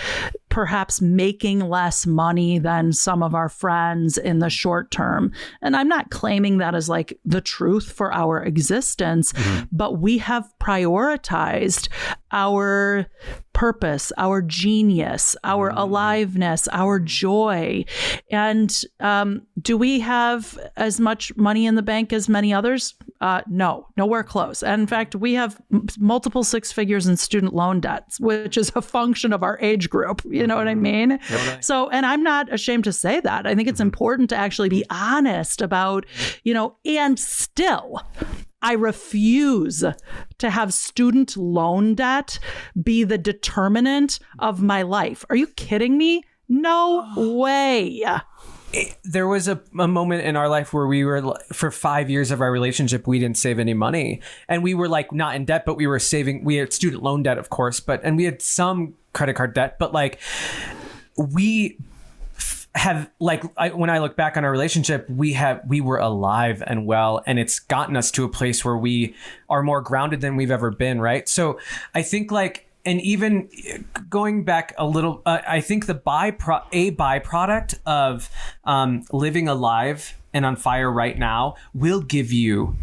perhaps making less money than some of our friends in the short term. And I'm not claiming that as like the truth for our existence, but we have prioritized our purpose, our genius, our aliveness, our joy. And do we have as much money in the bank as many others? No, nowhere close. And in fact, we have multiple six figures in student loan debts, which is a function of our age group. You know what I mean? So, and I'm not ashamed to say that. I think it's important to actually be honest about, you know, and still, I refuse to have student loan debt be the determinant of my life. Are you kidding me? No way. There was a moment in our life where we were, for 5 years of our relationship, we didn't save any money. And we were like not in debt, but we were saving. We had student loan debt, of course, and we had some credit card debt, but like we have when I look back on our relationship, we were alive and well, and it's gotten us to a place where we are more grounded than we've ever been. Right. So I think and even going back a little, I think a byproduct of living alive and on fire right now will give you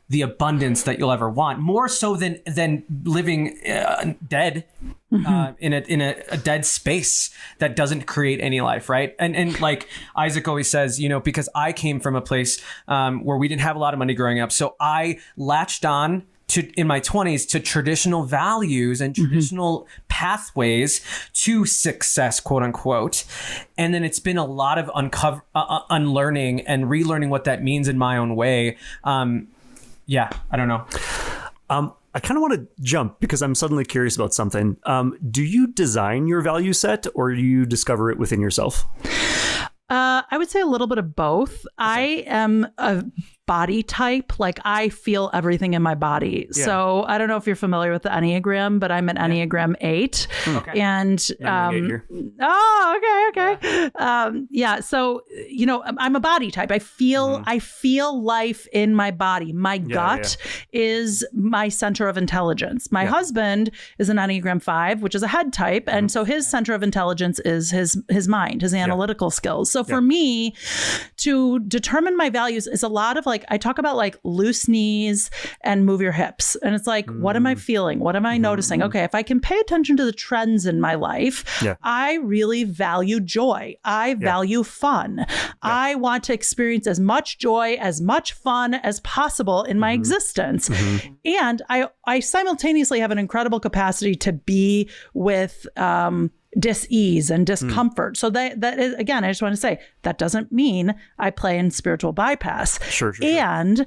the abundance that you'll ever want, more so than living dead in a dead space that doesn't create any life, right? And like Isaac always says, you know, because I came from a place where we didn't have a lot of money growing up, so I latched on in my 20s to traditional values and traditional pathways to success, quote unquote. And then it's been a lot of unlearning and relearning what that means in my own way. Yeah, I don't know. I kind of want to jump because I'm suddenly curious about something. Do you design your value set or do you discover it within yourself? I would say a little bit of both. I am a body type. Like I feel everything in my body. Yeah. So I don't know if you're familiar with the Enneagram, but I'm an Enneagram 8. Okay. And okay. So, you know, I'm a body type. I feel life in my body. My gut is my center of intelligence. My husband is an Enneagram 5, which is a head type. And so his center of intelligence is his mind, his analytical skills. So for me to determine my values is a lot of like, I talk about like loose knees and move your hips. And it's like, what am I feeling? What am I noticing? Okay, if I can pay attention to the trends in my life, I really value joy. I value fun. I want to experience as much joy, as much fun as possible in my existence. And I simultaneously have an incredible capacity to be with dis-ease and discomfort. So that is, again, I just want to say that doesn't mean I play in spiritual bypass. Sure. And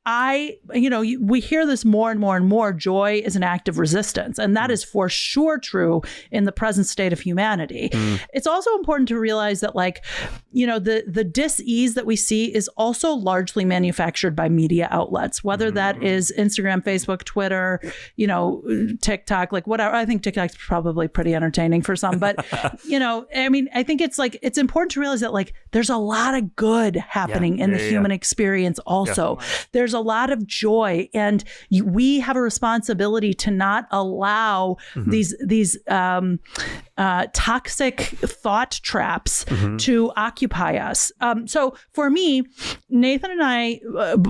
we hear this more and more and more. Joy is an act of resistance. And that is for sure true in the present state of humanity. It's also important to realize that the dis-ease that we see is also largely manufactured by media outlets, whether that is Instagram, Facebook, Twitter, TikTok, like whatever. I think TikTok's probably pretty entertaining for some, but I think it's important to realize that there's a lot of good happening in the human experience also. There's a lot of joy, and we have a responsibility to not allow these toxic thought traps to occupy us. So for me, Nathan and I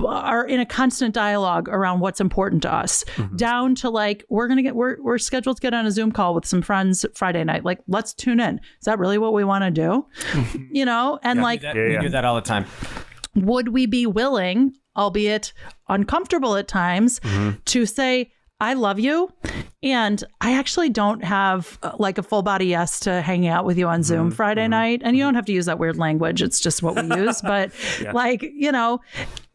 are in a constant dialogue around what's important to us, down to we're scheduled to get on a Zoom call with some friends Friday night. Let's tune in. Is that really what we want to do? And we do that all the time. Would we be willing, albeit uncomfortable at times, to say, I love you, and I actually don't have a full body yes to hanging out with you on Zoom Friday night. And you don't have to use that weird language. It's just what we use. But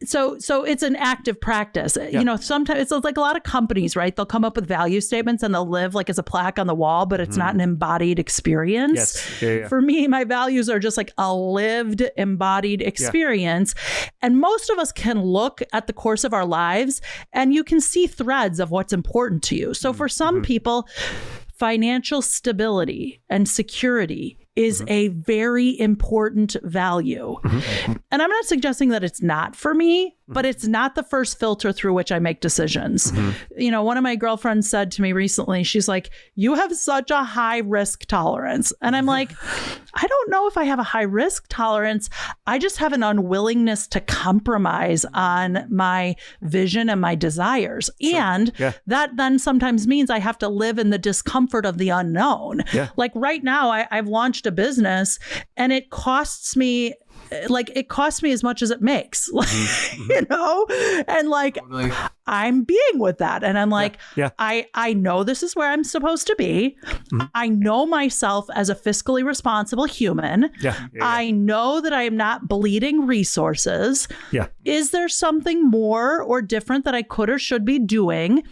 so it's an active practice. You know, sometimes it's like a lot of companies, right? They'll come up with value statements and they'll live like as a plaque on the wall, but it's not an embodied experience. Yes. For me, my values are just like a lived, embodied experience. And most of us can look at the course of our lives and you can see threads of what's important to you. So for some people, financial stability and security is a very important value. And I'm not suggesting that it's not for me, but it's not the first filter through which I make decisions. You know, one of my girlfriends said to me recently, she's like, you have such a high risk tolerance. And I'm like, I don't know if I have a high risk tolerance. I just have an unwillingness to compromise on my vision and my desires. And that then sometimes means I have to live in the discomfort of the unknown. Like right now, I've launched a business and it costs me as much as it makes, you know, and like I'm being with that. And I'm like, I know this is where I'm supposed to be. I know myself as a fiscally responsible human. I know that I am not bleeding resources. Is there something more or different that I could or should be doing?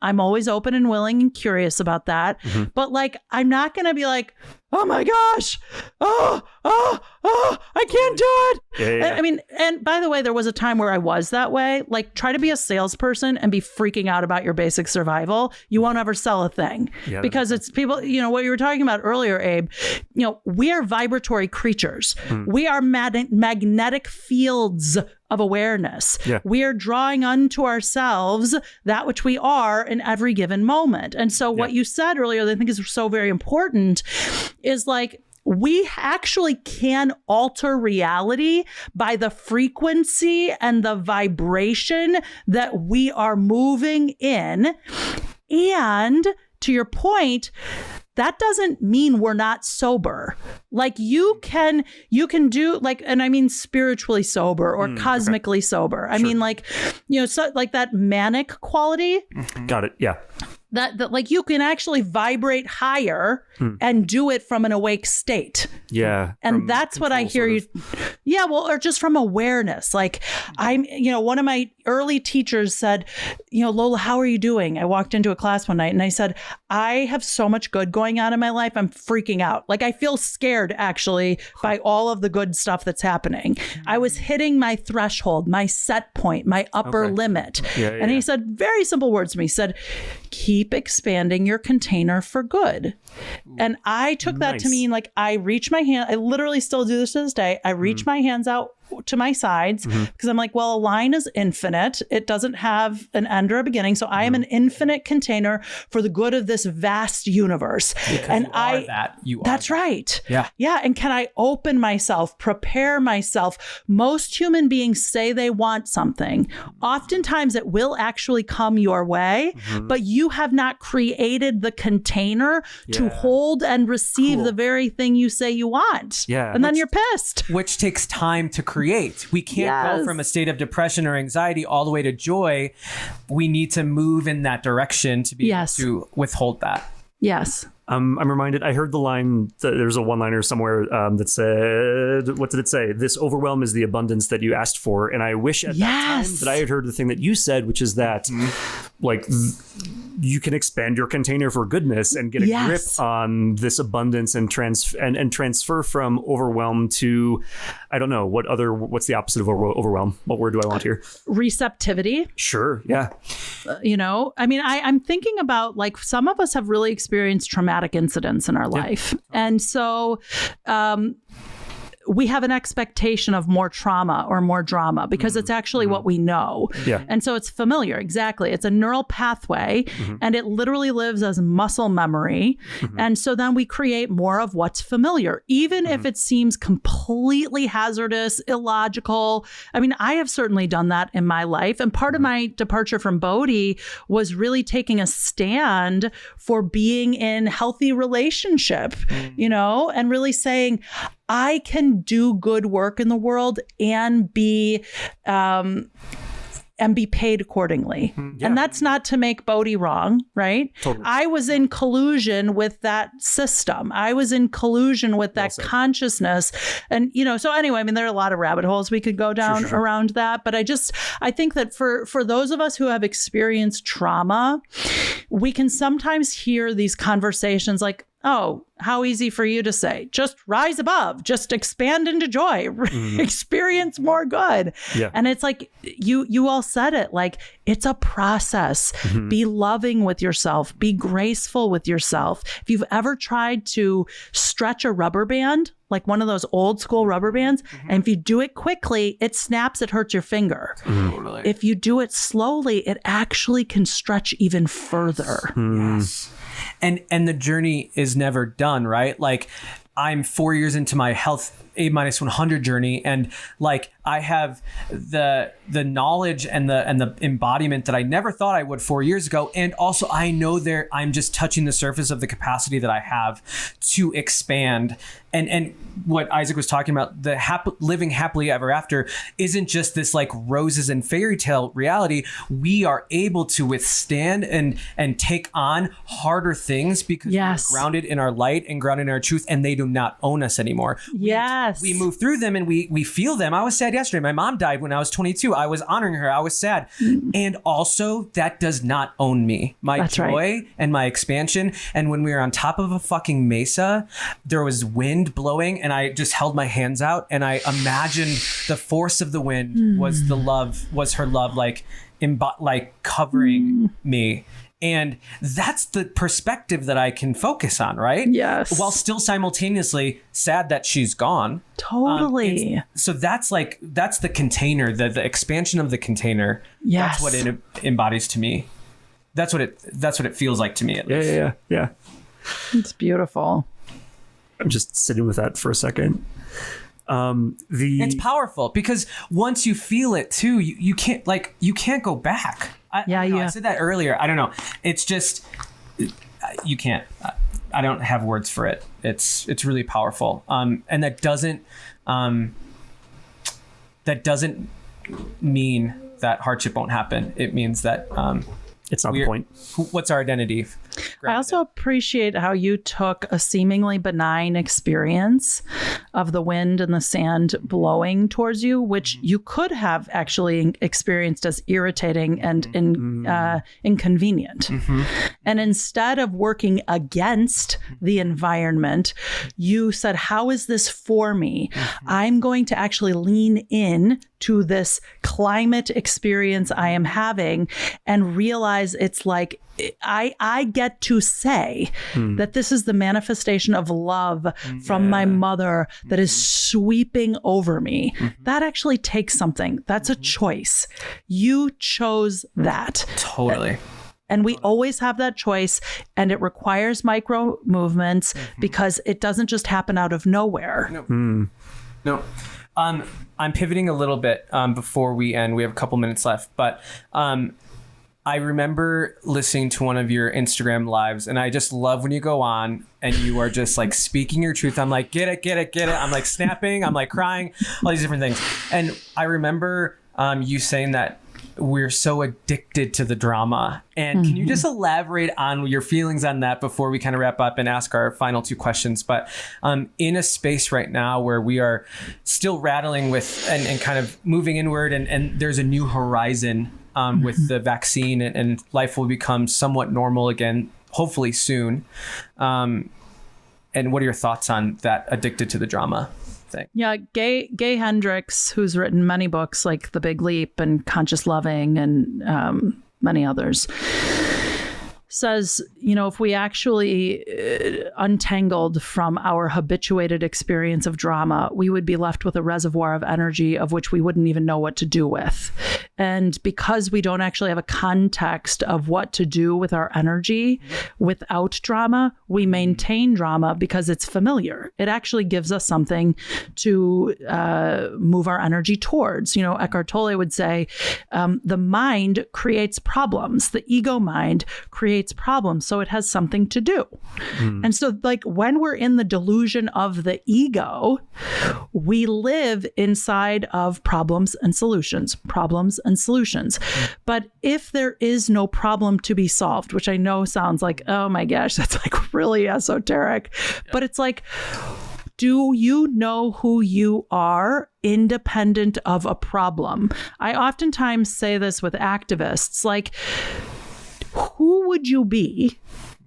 I'm always open and willing and curious about that. But like, I'm not going to be like, oh my gosh, I can't do it. I mean, and by the way, there was a time where I was that way. Like, try to be a salesperson and be freaking out about your basic survival. You won't ever sell a thing because it's people, you know, what you were talking about earlier, Abe, you know, we are vibratory creatures. We are magnetic fields of awareness. We are drawing unto ourselves that which we are in every given moment. And so what you said earlier that I think is so very important is like, we actually can alter reality by the frequency and the vibration that we are moving in. And to your point, that doesn't mean we're not sober. Like you can do like, and I mean spiritually sober or cosmically sober. I mean like, you know, so like that manic quality. Got it. Yeah. That like you can actually vibrate higher and do it from an awake state. And that's what I hear you. Well, or just from awareness. Like you know, one of my early teachers said, you know, Lola, how are you doing? I walked into a class one night and I said, I have so much good going on in my life. I'm freaking out. Like I feel scared actually by all of the good stuff that's happening. I was hitting my threshold, my set point, my upper limit. And he said very simple words to me. He said, keep expanding your container for good. And I took that to mean like I reach my hand. I literally still do this to this day. I reach my hands out to my sides because I'm like, well, a line is infinite. It doesn't have an end or a beginning. So I am an infinite container for the good of this vast universe. Because and that's right. Yeah. And can I open myself, prepare myself? Most human beings say they want something. Oftentimes it will actually come your way, but you have not created the container to hold and receive the very thing you say you want. And then you're pissed. Which takes time to create. We can't go from a state of depression or anxiety all the way to joy. We need to move in that direction to be able to withhold that. I'm reminded, I heard the line, there's a one-liner somewhere that said, what did it say? This overwhelm is the abundance that you asked for. And I wish at that time that I had heard the thing that you said, which is that like you can expand your container for goodness and get a grip on this abundance and transfer from overwhelm to, I don't know, what's the opposite of overwhelm? What word do I want here? Receptivity. Sure. Yeah. You know, I mean, I'm thinking about like some of us have really experienced traumatic incidents in our life. And so, we have an expectation of more trauma or more drama because it's actually what we know. And so it's familiar. Exactly. It's a neural pathway and it literally lives as muscle memory. And so then we create more of what's familiar, even if it seems completely hazardous, illogical. I mean, I have certainly done that in my life. And part of my departure from Bodhi was really taking a stand for being in healthy relationship, you know, and really saying, I can do good work in the world and be and be paid accordingly. And that's not to make Bodhi wrong, right? Totally. I was in collusion with that system. I was in collusion with that consciousness. And, so anyway, I mean, there are a lot of rabbit holes we could go down around that. But I think that for those of us who have experienced trauma, we can sometimes hear these conversations like, oh, how easy for you to say, just rise above, just expand into joy, experience more good. Yeah. And it's like, you all said it, like, it's a process. Be loving with yourself, be graceful with yourself. If you've ever tried to stretch a rubber band, like one of those old school rubber bands, and if you do it quickly, it snaps, it hurts your finger. Totally. If you do it slowly, it actually can stretch even further. Yes. And the journey is never done, right? Like, I'm 4 years into my health A-100 journey, and like I have the knowledge and the embodiment that I never thought I would 4 years ago. And also I know I'm just touching the surface of the capacity that I have to expand. And what Isaac was talking about, the living happily ever after, isn't just this like roses and fairy tale reality. We are able to withstand and take on harder things because we're grounded in our light and grounded in our truth, and they do not own us anymore. Yes. We move through them and we feel them. I was sad yesterday. My mom died when I was 22. I was honoring her. I was sad. And also, that does not own me. My joy and my expansion. And when we were on top of a fucking mesa, there was wind blowing, and I just held my hands out, and I imagined the force of the wind was her love, like covering me. And that's the perspective that I can focus on, right? Yes. While still simultaneously sad that she's gone. Totally. So that's the container, the expansion of the container. Yes. That's what it embodies to me. That's what it feels like to me, at least. Yeah. It's beautiful. I'm just sitting with that for a second. It's powerful because once you feel it too, you can't go back. I said that earlier. I don't know. It's just, you can't. I don't have words for it. It's really powerful. And that doesn't mean that hardship won't happen. It means that it's not the point. What's our identity? I also appreciate how you took a seemingly benign experience of the wind and the sand blowing towards you, which you could have actually experienced as irritating and inconvenient. And instead of working against the environment, you said, how is this for me? I'm going to actually lean in to this climate experience I am having and realize it's like, I get to say that this is the manifestation of love from my mother that is sweeping over me. That actually takes something. That's a choice. You chose that. Totally. And we always have that choice, and it requires micro movements because it doesn't just happen out of nowhere. No. I'm pivoting a little bit before we end. We have a couple minutes left, but I remember listening to one of your Instagram lives, and I just love when you go on and you are just like speaking your truth. I'm like, get it. I'm like snapping. I'm like crying, all these different things. And I remember you saying that we're so addicted to the drama. And can you just elaborate on your feelings on that before we kind of wrap up and ask our final two questions? But in a space right now where we are still rattling with and kind of moving inward, and there's a new horizon with the vaccine, and life will become somewhat normal again, hopefully soon. And what are your thoughts on that addicted to the drama thing? Yeah, Gay Hendricks, who's written many books like The Big Leap and Conscious Loving and many others, says, if we actually untangled from our habituated experience of drama, we would be left with a reservoir of energy of which we wouldn't even know what to do with. And because we don't actually have a context of what to do with our energy without drama, we maintain drama because it's familiar. It actually gives us something to move our energy towards. Eckhart Tolle would say, the mind creates problems. The ego mind creates creates problems, so it has something to do. And so like when we're in the delusion of the ego, we live inside of problems and solutions. But if there is no problem to be solved, which I know sounds like, oh my gosh, that's like really esoteric, but it's like, do you know who you are independent of a problem? I oftentimes say this with activists, like, who would you be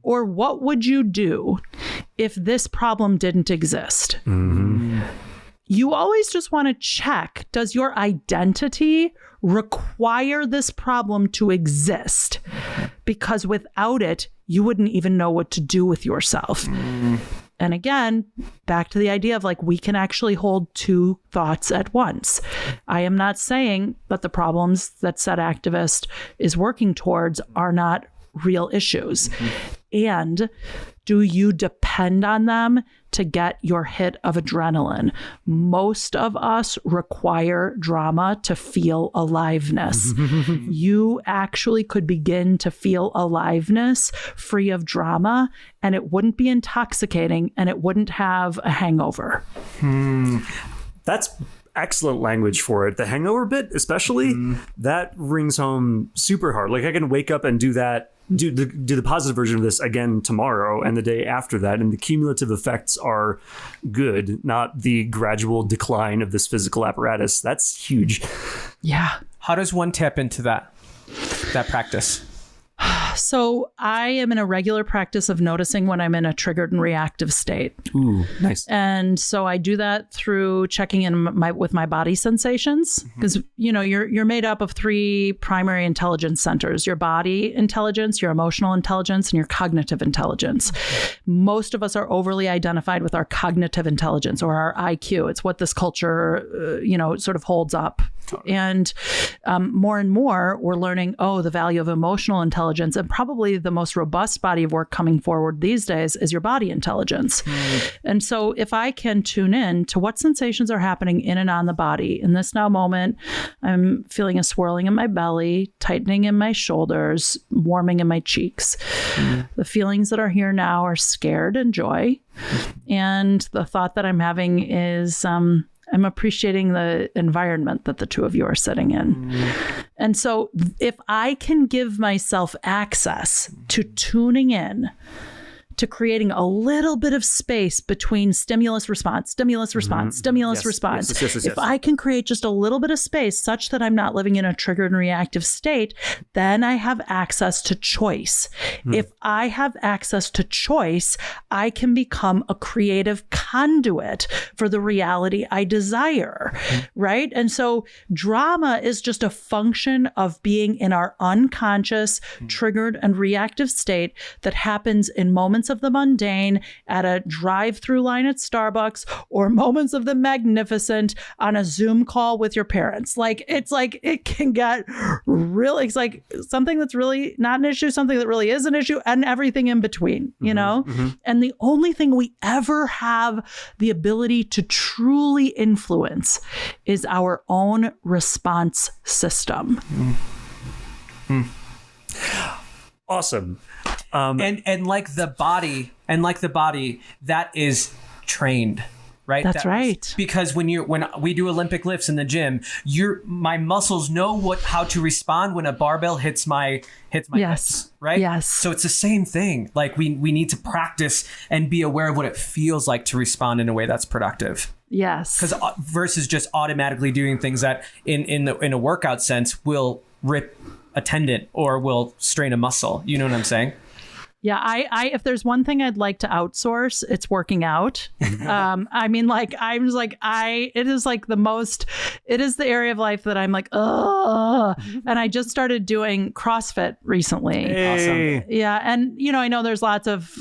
or what would you do if this problem didn't exist? You always just want to check, does your identity require this problem to exist? Because without it, you wouldn't even know what to do with yourself. And again, back to the idea of like, we can actually hold two thoughts at once. I am not saying that the problems that Said Activist is working towards are not real issues. And do you depend on them to get your hit of adrenaline? Most of us require drama to feel aliveness. You actually could begin to feel aliveness free of drama, and it wouldn't be intoxicating and it wouldn't have a hangover. That's excellent language for it. The hangover bit, especially, that rings home super hard. Like I can wake up and do that, do the positive version of this again tomorrow and the day after that, and the cumulative effects are good, not the gradual decline of this physical apparatus. That's huge. Yeah. How does one tap into that practice? So I am in a regular practice of noticing when I'm in a triggered and reactive state. Ooh, nice. And so I do that through checking in with my body sensations, because you know you're made up of three primary intelligence centers: your body intelligence, your emotional intelligence, and your cognitive intelligence. Most of us are overly identified with our cognitive intelligence, or our IQ. It's what this culture, sort of holds up. And more and more, we're learning, the value of emotional intelligence, and probably the most robust body of work coming forward these days is your body intelligence. And so if I can tune in to what sensations are happening in and on the body, in this now moment, I'm feeling a swirling in my belly, tightening in my shoulders, warming in my cheeks. The feelings that are here now are scared and joy. And the thought that I'm having is, I'm appreciating the environment that the two of you are sitting in. And so if I can give myself access to tuning in, to creating a little bit of space between stimulus response. If I can create just a little bit of space such that I'm not living in a triggered and reactive state, then I have access to choice. If I have access to choice, I can become a creative conduit for the reality I desire, right? And so drama is just a function of being in our unconscious, triggered and reactive state that happens in moments of the mundane, at a drive-through line at Starbucks, or moments of the magnificent on a Zoom call with your parents. It can get really, it's like something that's really not an issue, something that really is an issue, and everything in between, you know? And the only thing we ever have the ability to truly influence is our own response system. Awesome. And like the body, that is trained, right? That's right. Because when we do Olympic lifts in the gym, my muscles know how to respond when a barbell hits my hips, right? Yes. So it's the same thing. Like we need to practice and be aware of what it feels like to respond in a way that's productive. Yes. Because versus just automatically doing things that in a workout sense will rip a tendon or will strain a muscle. You know what I'm saying? Yeah, I if there's one thing I'd like to outsource, it's working out. It is the area of life that I'm like, ugh. And I just started doing CrossFit recently. Hey. Awesome. Yeah. And, I know there's lots of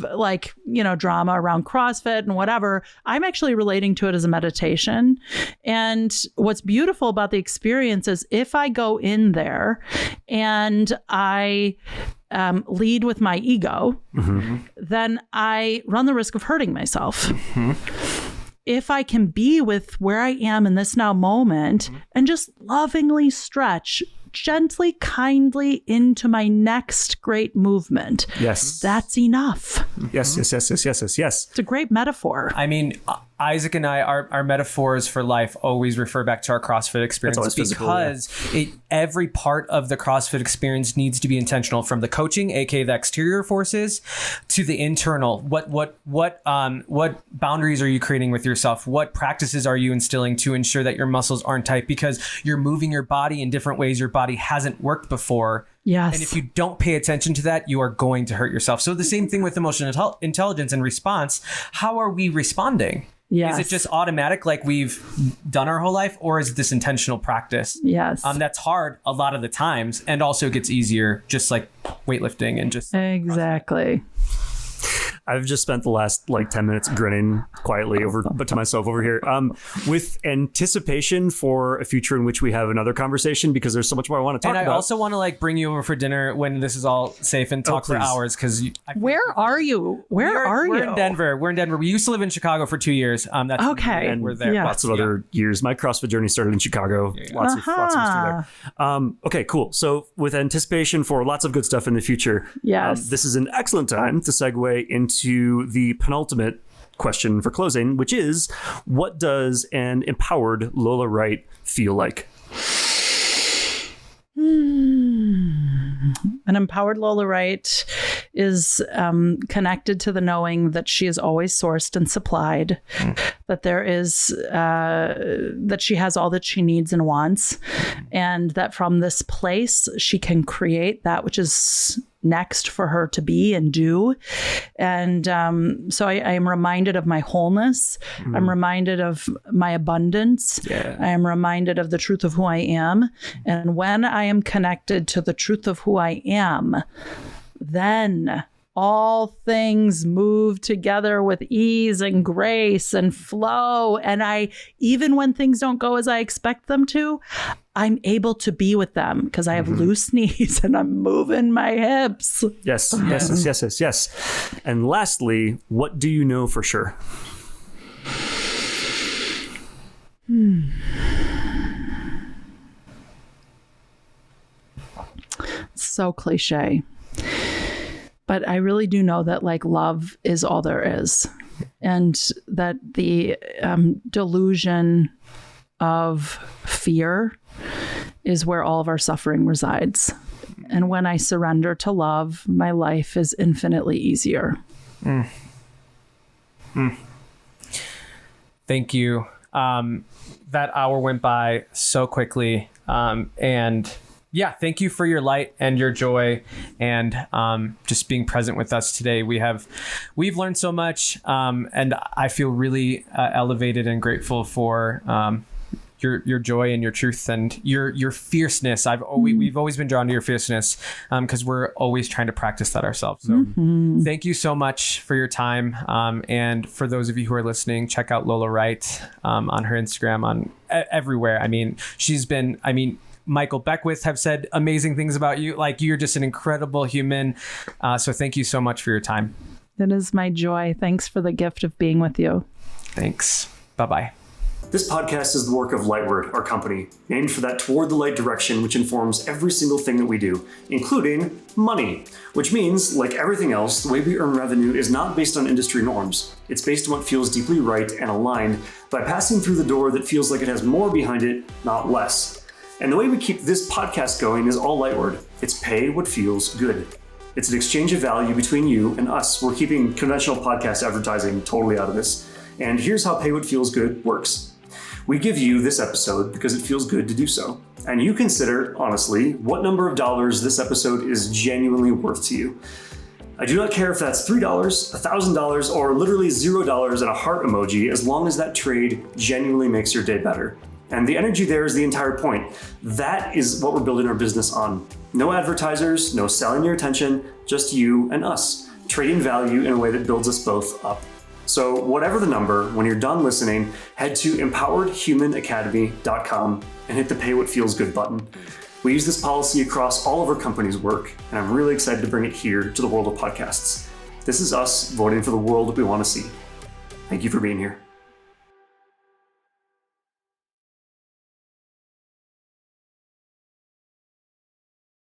drama around CrossFit and whatever. I'm actually relating to it as a meditation. And what's beautiful about the experience is if I go in there and I lead with my ego, then I run the risk of hurting myself. If I can be with where I am in this now moment and just lovingly stretch gently, kindly into my next great movement. Yes. That's enough. Yes. It's a great metaphor. I mean, Isaac and I, our metaphors for life always refer back to our CrossFit experience because every part of the CrossFit experience needs to be intentional, from the coaching, aka the exterior forces, to the internal. What boundaries are you creating with yourself? What practices are you instilling to ensure that your muscles aren't tight? Because you're moving your body in different ways your body hasn't worked before. Yes. And if you don't pay attention to that, you are going to hurt yourself. So the same thing with emotional intelligence and response. How are we responding? Yes. Is it just automatic like we've done our whole life, or is this intentional practice? Yes. That's hard a lot of the times, and also gets easier, just like weightlifting and just exactly. I've just spent the last 10 minutes grinning quietly but to myself over here, with anticipation for a future in which we have another conversation, because there's so much more I want to talk about. And I also want to bring you over for dinner when this is all safe and talk for hours. Because where are you? We're in Denver. We used to live in Chicago for 2 years. That's okay. And we're there. Yeah. Lots of other years. My CrossFit journey started in Chicago. Lots of history there. Okay, cool. So with anticipation for lots of good stuff in the future, yes, this is an excellent time to segue into the penultimate question for closing, which is, what does an empowered Lola Wright feel like? An empowered Lola Wright is connected to the knowing that she is always sourced and supplied, that there is that she has all that she needs and wants, and that from this place she can create that which is next for her to be and do. And so I am reminded of my wholeness. I'm reminded of my abundance. I am reminded of the truth of who I am. And when I am connected to the truth of who I am, then all things move together with ease and grace and flow. And even when things don't go as I expect them to, I'm able to be with them because I have loose knees and I'm moving my hips. Yes. And lastly, what do you know for sure? So cliche. But I really do know that love is all there is. And that the delusion of fear is where all of our suffering resides. And when I surrender to love, my life is infinitely easier. Thank you. That hour went by so quickly. And yeah, thank you for your light and your joy and just being present with us today. We've learned so much, and I feel really elevated and grateful for your joy and your truth and your fierceness. We've always been drawn to your fierceness because we're always trying to practice that ourselves. So thank you so much for your time. And for those of you who are listening, check out Lola Wright on her Instagram, on everywhere. Michael Beckwith have said amazing things about you. You're just an incredible human. So thank you so much for your time. It is my joy. Thanks for the gift of being with you. Thanks. Bye-bye. This podcast is the work of Lightward, our company, named for that toward the light direction which informs every single thing that we do, including money, which means, like everything else, the way we earn revenue is not based on industry norms. It's based on what feels deeply right and aligned by passing through the door that feels like it has more behind it, not less. And the way we keep this podcast going is all Lightward. It's pay what feels good. It's an exchange of value between you and us. We're keeping conventional podcast advertising totally out of this. And here's how pay what feels good works. We give you this episode because it feels good to do so. And you consider, honestly, what number of dollars this episode is genuinely worth to you. I do not care if that's $3, $1,000, or literally $0 and a heart emoji, as long as that trade genuinely makes your day better. And the energy there is the entire point. That is what we're building our business on. No advertisers, no selling your attention, just you and us, trading value in a way that builds us both up. So whatever the number, when you're done listening, head to empoweredhumanacademy.com and hit the Pay What Feels Good button. We use this policy across all of our company's work, and I'm really excited to bring it here to the world of podcasts. This is us voting for the world we want to see. Thank you for being here.